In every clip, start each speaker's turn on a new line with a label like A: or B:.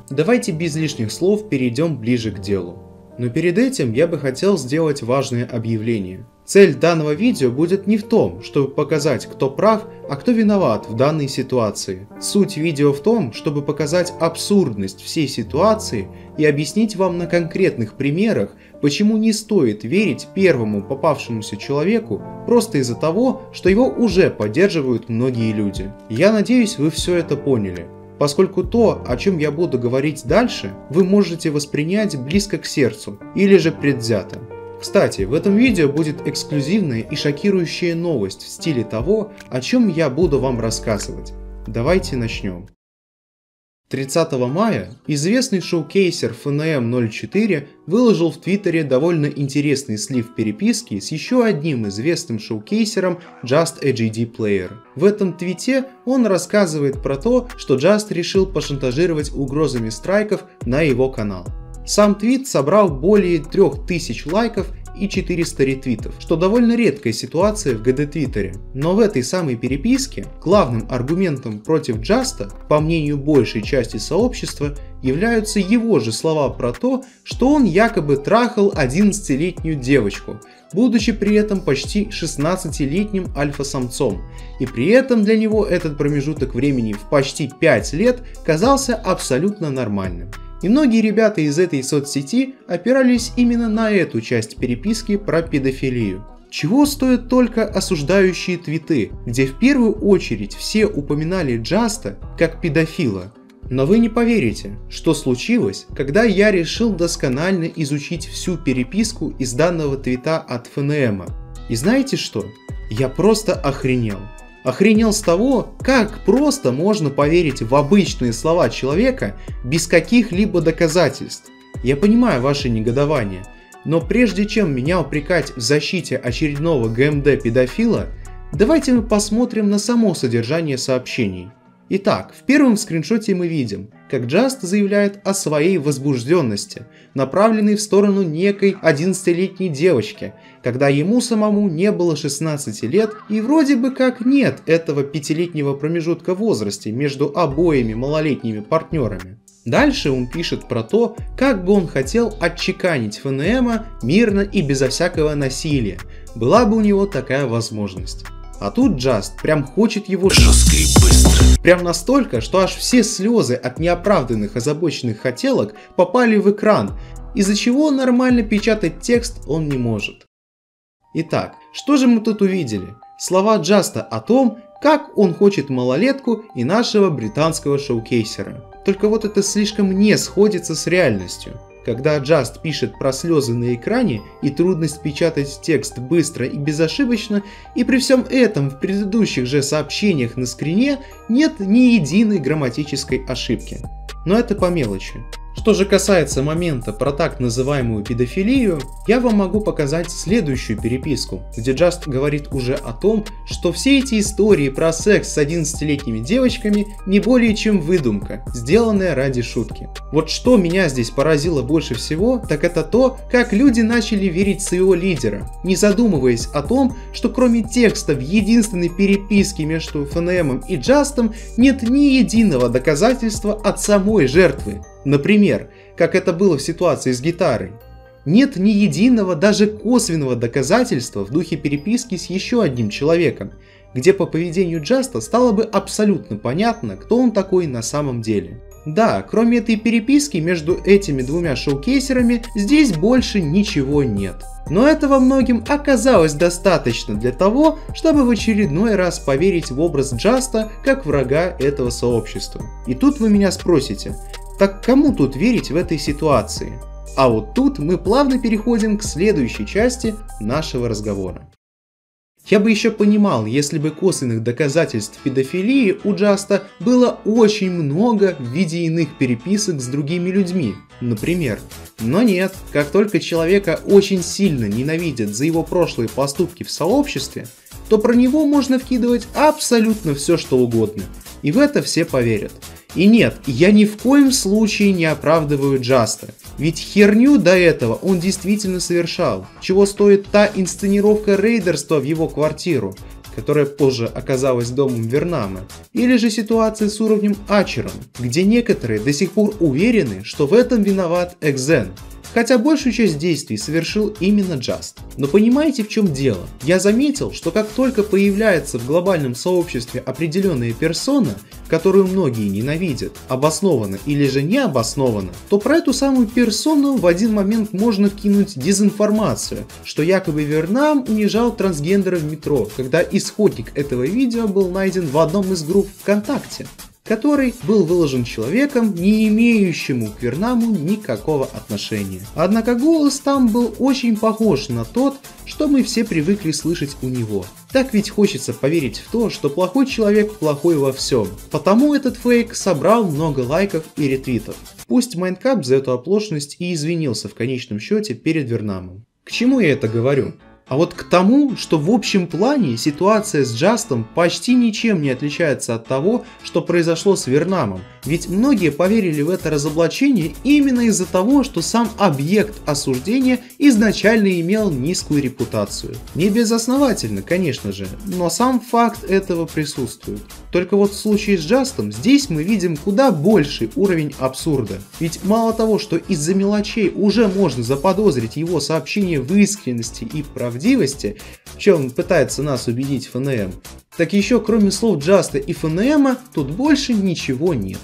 A: давайте без лишних слов перейдем ближе к делу. Но перед этим я бы хотел сделать важное объявление. Цель данного видео будет не в том, чтобы показать, кто прав, а кто виноват в данной ситуации. Суть видео в том, чтобы показать абсурдность всей ситуации и объяснить вам на конкретных примерах, почему не стоит верить первому попавшемуся человеку просто из-за того, что его уже поддерживают многие люди. Я надеюсь, вы все это поняли, поскольку то, о чем я буду говорить дальше, вы можете воспринять близко к сердцу или же предвзято. Кстати, в этом видео будет эксклюзивная и шокирующая новость в стиле того, о чем я буду вам рассказывать. Давайте начнем. 30 мая известный шоукейсер FNM 04 выложил в Твиттере довольно интересный слив переписки с еще одним известным шоукейсером Just a GD Player. В этом твите он рассказывает про то, что Just решил пошантажировать угрозами страйков на его канал. Сам твит собрал более 3000 лайков и 400 ретвитов, что довольно редкая ситуация в ГД Твиттере. Но в этой самой переписке главным аргументом против Джаста, по мнению большей части сообщества, являются его же слова про то, что он якобы трахал 11-летнюю девочку, будучи при этом почти 16-летним альфа-самцом, и при этом для него этот промежуток времени в почти 5 лет казался абсолютно нормальным. И многие ребята из этой соцсети опирались именно на эту часть переписки про педофилию. Чего стоят только осуждающие твиты, где в первую очередь все упоминали Джаста как педофила. Но вы не поверите, что случилось, когда я решил досконально изучить всю переписку из данного твита от ФНМ. И знаете что? Я просто охренел. Охренел с того, как просто можно поверить в обычные слова человека без каких-либо доказательств. Я понимаю ваше негодование, но прежде чем меня упрекать в защите очередного ГМД-педофила, давайте мы посмотрим на само содержание сообщений. Итак, в первом скриншоте мы видим, как Just заявляет о своей возбужденности, направленной в сторону некой 11-летней девочки, когда ему самому не было 16 лет и вроде бы как нет этого 5-летнего промежутка в возрасте между обоими малолетними партнерами. Дальше он пишет про то, как бы он хотел отчеканить ФНМа мирно и безо всякого насилия, была бы у него такая возможность. А тут Just прям хочет его жестко и быстро. Прям настолько, что аж все слезы от неоправданных озабоченных хотелок попали в экран, из-за чего нормально печатать текст он не может. Итак, что же мы тут увидели? Слова Джаста о том, как он хочет малолетку и нашего британского шоукейсера. Только вот это слишком не сходится с реальностью. Когда Just пишет про слезы на экране и трудность печатать текст быстро и безошибочно, и при всем этом в предыдущих же сообщениях на скрине нет ни единой грамматической ошибки. Но это по мелочи. Что же касается момента про так называемую педофилию, я вам могу показать следующую переписку, где Just говорит уже о том, что все эти истории про секс с 11-летними девочками не более чем выдумка, сделанная ради шутки. Вот что меня здесь поразило больше всего, так это то, как люди начали верить в своего лидера, не задумываясь о том, что кроме текста в единственной переписке между ФНМом и Just'ом нет ни единого доказательства от самой жертвы. Например, как это было в ситуации с гитарой. Нет ни единого даже косвенного доказательства в духе переписки с еще одним человеком, где по поведению Джаста стало бы абсолютно понятно, кто он такой на самом деле. Да, кроме этой переписки между этими двумя шоукейсерами здесь больше ничего нет. Но этого многим оказалось достаточно для того, чтобы в очередной раз поверить в образ Джаста как врага этого сообщества. И тут вы меня спросите, так кому тут верить в этой ситуации? А вот тут мы плавно переходим к следующей части нашего разговора. Я бы еще понимал, если бы косвенных доказательств педофилии у Джаста было очень много в виде иных переписок с другими людьми, например. Но нет, как только человека очень сильно ненавидят за его прошлые поступки в сообществе, то про него можно вкидывать абсолютно все что угодно, и в это все поверят. И нет, я ни в коем случае не оправдываю Джаста, ведь херню до этого он действительно совершал, чего стоит та инсценировка рейдерства в его квартиру, которая позже оказалась домом Вернама, или же ситуация с уровнем Ачерон, где некоторые до сих пор уверены, что в этом виноват Экзен, хотя большую часть действий совершил именно Just. Но понимаете, в чем дело? Я заметил, что как только появляется в глобальном сообществе определенная персона, которую многие ненавидят, обоснованно или же необоснованно, то про эту самую персону в один момент можно кинуть дезинформацию, что якобы Вернам унижал трансгендера в метро, когда исходник этого видео был найден в одном из групп ВКонтакте, который был выложен человеком, не имеющему к Вернаму никакого отношения. Однако голос там был очень похож на тот, что мы все привыкли слышать у него. Так ведь хочется поверить в то, что плохой человек плохой во всем. Потому этот фейк собрал много лайков и ретвитов. Пусть Майнкап за эту оплошность и извинился в конечном счете перед Вернамом. К чему я это говорю? А вот к тому, что в общем плане ситуация с Джастом почти ничем не отличается от того, что произошло с Вернамом, ведь многие поверили в это разоблачение именно из-за того, что сам объект осуждения изначально имел низкую репутацию. Не безосновательно, конечно же, но сам факт этого присутствует. Только вот в случае с Джастом здесь мы видим куда больший уровень абсурда. Ведь мало того, что из-за мелочей уже можно заподозрить его сообщение в искренности и правдивости, в чем пытается нас убедить ФНМ, так еще кроме слов Джаста и ФНМа тут больше ничего нет.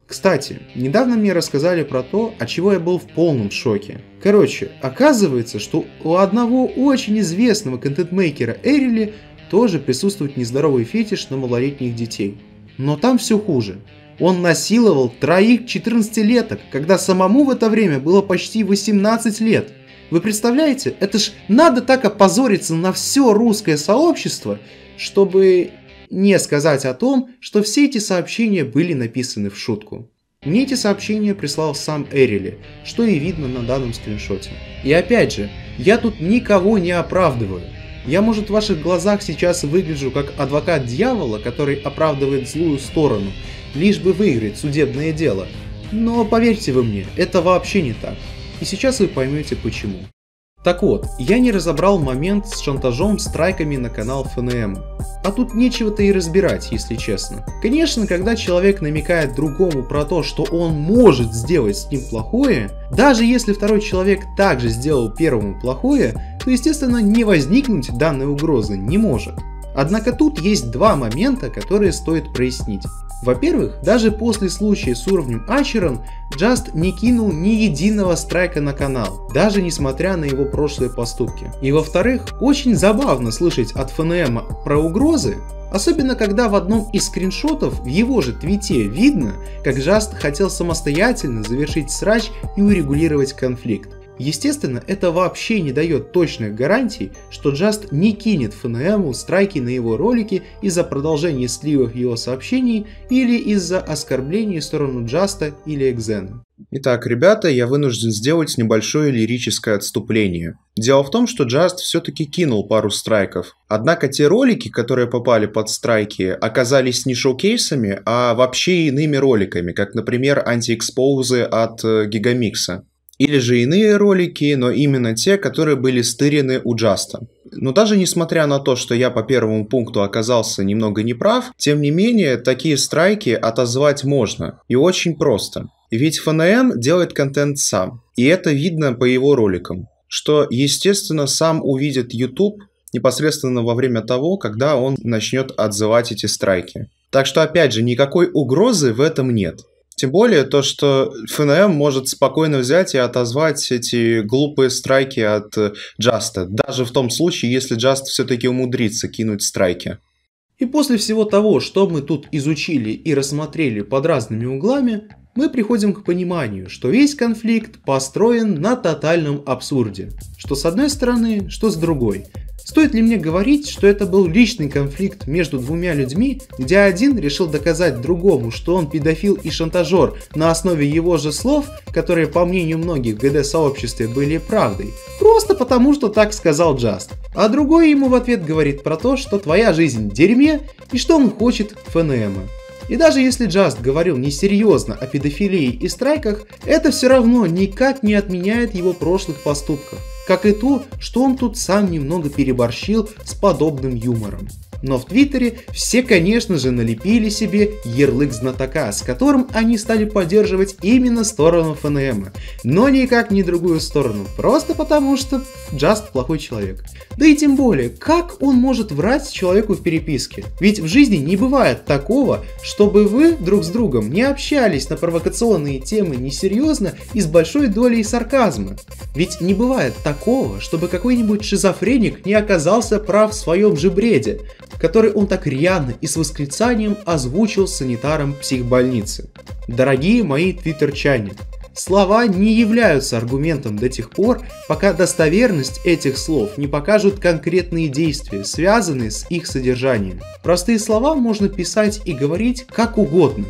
A: Кстати, недавно мне рассказали про то, от чего я был в полном шоке. Короче, оказывается, что у одного очень известного контент-мейкера Эрили тоже присутствует нездоровый фетиш на малолетних детей. Но там все хуже. Он насиловал 3 14-леток, когда самому в это время было почти 18 лет. Вы представляете, это ж надо так опозориться на все русское сообщество, чтобы не сказать о том, что все эти сообщения были написаны в шутку. Мне эти сообщения прислал сам Эрили, что и видно на данном скриншоте. И опять же, я тут никого не оправдываю. Я, может, в ваших глазах сейчас выгляжу как адвокат дьявола, который оправдывает злую сторону, лишь бы выиграть судебное дело. Но поверьте вы мне, это вообще не так. И сейчас вы поймете почему. Так вот, я не разобрал момент с шантажом страйками на канал ФНМ. А тут нечего-то и разбирать, если честно. Конечно, когда человек намекает другому про то, что он может сделать с ним плохое, даже если второй человек также сделал первому плохое, то, естественно, не возникнуть данной угрозы не может. Однако тут есть два момента, которые стоит прояснить. Во-первых, даже после случая с уровнем Ачерон, Just не кинул ни единого страйка на канал, даже несмотря на его прошлые поступки. И во-вторых, очень забавно слышать от ФНМ про угрозы, особенно когда в одном из скриншотов в его же твите видно, как Just хотел самостоятельно завершить срач и урегулировать конфликт. Естественно, это вообще не дает точных гарантий, что Just не кинет ФНМу страйки на его ролики из-за продолжения сливов его сообщений или из-за оскорблений в сторону Джаста или Экзена. Итак, ребята, я вынужден сделать небольшое лирическое отступление. Дело в том, что Just все-таки кинул пару страйков. Однако те ролики, которые попали под страйки, оказались не шоу-кейсами, а вообще иными роликами, как, например, антиэкспоузы от Гигамикса. Или же иные ролики, но именно те, которые были стырены у Джаста. Но даже несмотря на то, что я по первому пункту оказался немного неправ, тем не менее, такие страйки отозвать можно. И очень просто. Ведь ФНМ делает контент сам. И это видно по его роликам. Что, естественно, сам увидит YouTube непосредственно во время того, когда он начнет отзывать эти страйки. Так что, опять же, никакой угрозы в этом нет. Тем более то, что ФНМ может спокойно взять и отозвать эти глупые страйки от Джаста, даже в том случае, если Just все-таки умудрится кинуть страйки. И после всего того, что мы тут изучили и рассмотрели под разными углами, мы приходим к пониманию, что весь конфликт построен на тотальном абсурде. Что с одной стороны, что с другой. Стоит ли мне говорить, что это был личный конфликт между двумя людьми, где один решил доказать другому, что он педофил и шантажер на основе его же слов, которые, по мнению многих в ГД-сообществе, были правдой, просто потому, что так сказал Just. А другой ему в ответ говорит про то, что твоя жизнь в дерьме и что он хочет ФНМа. И даже если Just говорил несерьезно о педофилии и страйках, это все равно никак не отменяет его прошлых поступков. Как и то, что он тут сам немного переборщил с подобным юмором. Но в Твиттере все, конечно же, налепили себе ярлык знатока, с которым они стали поддерживать именно сторону ФНМ, но никак не другую сторону, просто потому что Just плохой человек. Да и тем более, как он может врать человеку в переписке? Ведь в жизни не бывает такого, чтобы вы друг с другом не общались на провокационные темы несерьезно и с большой долей сарказма. Ведь не бывает такого, чтобы какой-нибудь шизофреник не оказался прав в своем же бреде, который он так рьяно и с восклицанием озвучил санитарам психбольницы. Дорогие мои твиттерчане, слова не являются аргументом до тех пор, пока достоверность этих слов не покажут конкретные действия, связанные с их содержанием. Простые слова можно писать и говорить как угодно.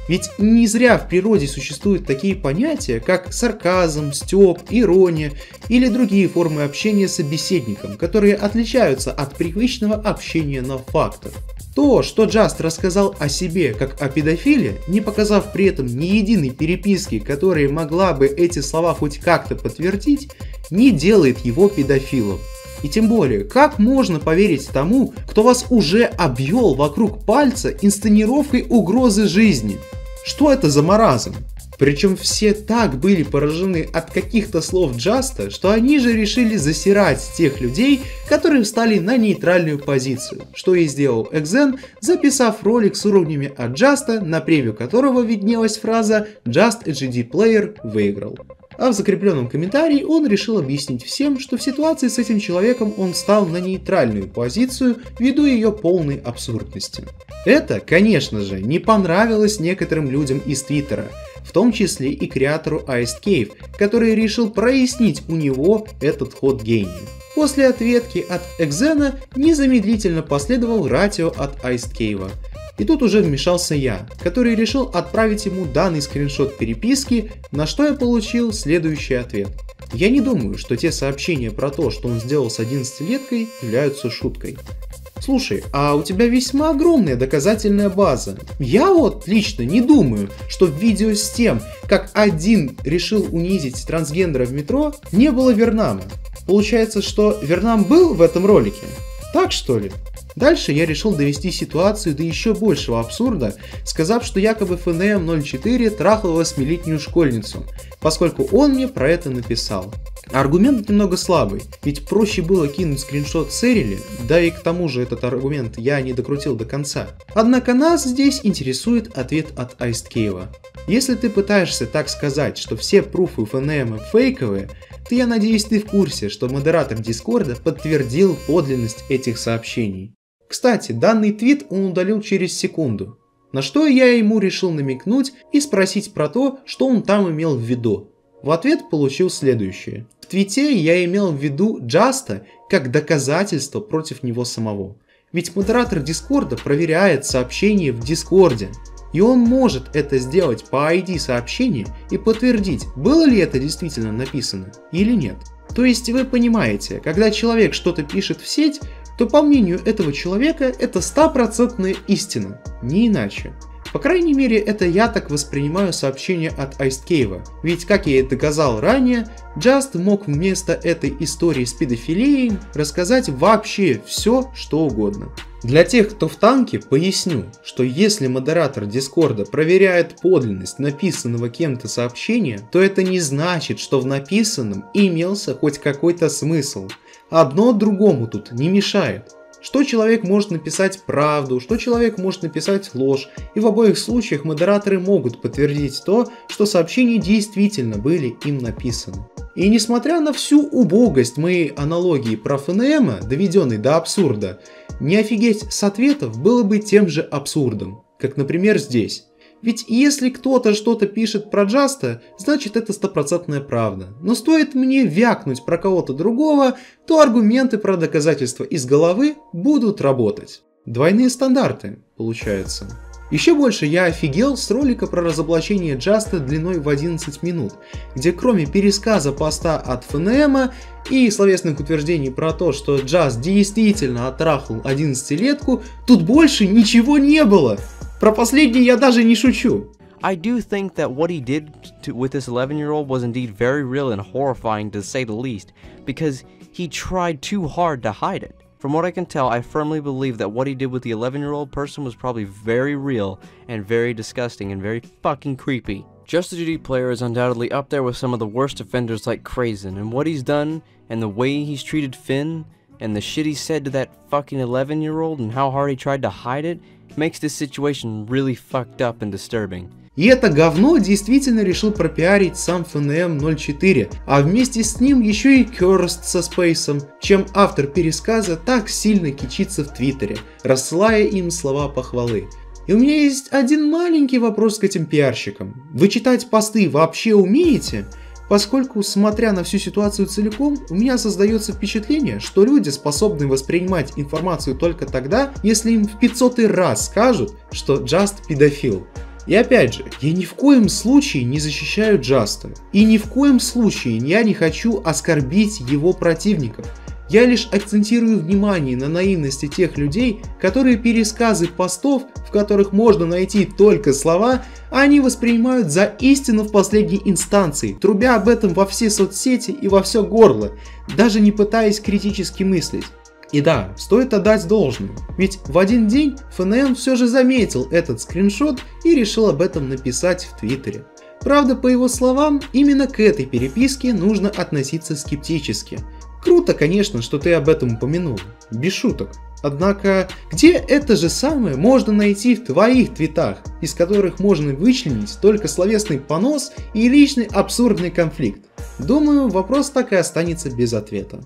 A: Ведь не зря в природе существуют такие понятия, как сарказм, стёб, ирония или другие формы общения с собеседником, которые отличаются от привычного общения на фактах. То, что Just рассказал о себе как о педофиле, не показав при этом ни единой переписки, которая могла бы эти слова хоть как-то подтвердить, не делает его педофилом. И тем более, как можно поверить тому, кто вас уже обвел вокруг пальца инсценировкой угрозы жизни? Что это за маразм? Причем все так были поражены от каких-то слов Джаста, что они же решили засирать тех людей, которые встали на нейтральную позицию, что и сделал Экзен, записав ролик с уровнями от Джаста, на превью которого виднелась фраза «Just a GD Player выиграл». А в закрепленном комментарии он решил объяснить всем, что в ситуации с этим человеком он встал на нейтральную позицию ввиду ее полной абсурдности. Это, конечно же, не понравилось некоторым людям из Твиттера, в том числе и креатору Iced Cave, который решил прояснить у него этот ход гения. После ответки от Экзена незамедлительно последовал ратио от Iced Cave. И тут уже вмешался я, который решил отправить ему данный скриншот переписки, на что я получил следующий ответ. Я не думаю, что те сообщения про то, что он сделал с 11-леткой, являются шуткой. Слушай, а у тебя весьма огромная доказательная база. Я вот лично не думаю, что в видео с тем, как один решил унизить трансгендера в метро, не было Вернама. Получается, что Вернам был в этом ролике? Так что ли? Дальше я решил довести ситуацию до еще большего абсурда, сказав, что якобы ФНМ-04 трахал 8-летнюю школьницу, поскольку он мне про это написал. Аргумент немного слабый, ведь проще было кинуть скриншот Сэрили, да и к тому же этот аргумент я не докрутил до конца. Однако нас здесь интересует ответ от Iced Cave. Если ты пытаешься так сказать, что все пруфы ФНМ фейковые, то я надеюсь, ты в курсе, что модератор Дискорда подтвердил подлинность этих сообщений. Кстати, данный твит он удалил через секунду, на что я ему решил намекнуть и спросить про то, что он там имел в виду. В ответ получил следующее. В твите я имел в виду Джаста как доказательство против него самого. Ведь модератор Дискорда проверяет сообщения в Дискорде. И он может это сделать по ID сообщения и подтвердить, было ли это действительно написано или нет. То есть вы понимаете, когда человек что-то пишет в сеть, то по мнению этого человека это 100% истина, не иначе. По крайней мере, это я так воспринимаю сообщение от Iced Cave, ведь, как я и доказал ранее, Just мог вместо этой истории с педофилией рассказать вообще все, что угодно. Для тех, кто в танке, поясню, что если модератор Дискорда проверяет подлинность написанного кем-то сообщения, то это не значит, что в написанном имелся хоть какой-то смысл. Одно другому тут не мешает. Что человек может написать правду, что человек может написать ложь, и в обоих случаях модераторы могут подтвердить то, что сообщения действительно были им написаны. И несмотря на всю убогость моей аналогии про ФНМ, доведенной до абсурда, не офигеть с ответов было бы тем же абсурдом, как, например, здесь. Ведь если кто-то что-то пишет про Джаста, значит это 100% правда. Но стоит мне вякнуть про кого-то другого, то аргументы про доказательства из головы будут работать. Двойные стандарты, получается. Еще больше я офигел с ролика про разоблачение Джаста длиной в 11 минут, где кроме пересказа поста от ФНМ и словесных утверждений про то, что Джаст действительно оттрахал 11-летку, тут больше ничего не было. Про последний я даже не шучу.
B: I do think that what he did with this 11-year-old was indeed very real and horrifying to say the least, because he tried too hard to hide it. From what I can tell, I firmly believe that what he did with the 11-year-old person was probably very real and very disgusting and very fucking creepy. Just the GD player is undoubtedly up there with some of the worst offenders like Krazen, and what he's done, and the way he's treated Finn, and the shit he said to that fucking 11-year-old, and how hard he tried to hide it, makes this situation really fucked up and disturbing.
A: И это говно действительно решил пропиарить сам FNM04, а вместе с ним еще и Cursed со Спейсом, чем автор пересказа так сильно кичится в Твиттере, рассылая им слова похвалы. И у меня есть один маленький вопрос к этим пиарщикам. Вы читать посты вообще умеете? Поскольку, смотря на всю ситуацию целиком, у меня создается впечатление, что люди способны воспринимать информацию только тогда, если им в 500-й раз скажут, что Just педофил. И опять же, я ни в коем случае не защищаю Джаста, и ни в коем случае я не хочу оскорбить его противников. Я лишь акцентирую внимание на наивности тех людей, которые пересказы постов, в которых можно найти только слова, они воспринимают за истину в последней инстанции, трубя об этом во все соцсети и во все горло, даже не пытаясь критически мыслить. И да, стоит отдать должное, ведь в один день ФНМ все же заметил этот скриншот и решил об этом написать в Твиттере. Правда, по его словам, именно к этой переписке нужно относиться скептически. Круто, конечно, что ты об этом упомянул, без шуток. Однако, где это же самое можно найти в твоих твитах, из которых можно вычленить только словесный понос и личный абсурдный конфликт? Думаю, вопрос так и останется без ответа.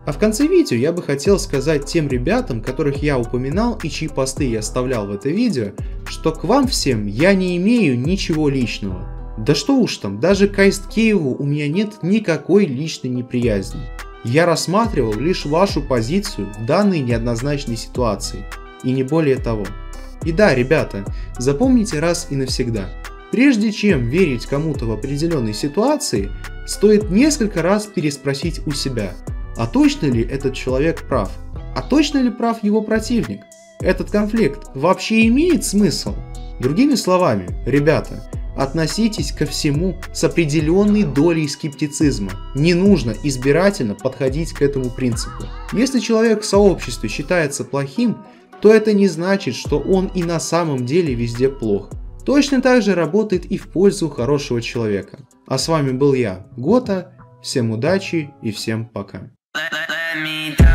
A: А в конце видео я бы хотел сказать тем ребятам, которых я упоминал и чьи посты я оставлял в это видео, что к вам всем я не имею ничего личного. Да что уж там, даже к Айсткееву у меня нет никакой личной неприязни. Я рассматривал лишь вашу позицию в данной неоднозначной ситуации, и не более того. И да, ребята, запомните раз и навсегда. Прежде чем верить кому-то в определенной ситуации, стоит несколько раз переспросить у себя, а точно ли этот человек прав? А точно ли прав его противник? Этот конфликт вообще имеет смысл? Другими словами, ребята, относитесь ко всему с определенной долей скептицизма. Не нужно избирательно подходить к этому принципу. Если человек в сообществе считается плохим, то это не значит, что он и на самом деле везде плох. Точно так же работает и в пользу хорошего человека. А с вами был я, Гота. Всем удачи и всем пока.
C: Let me down.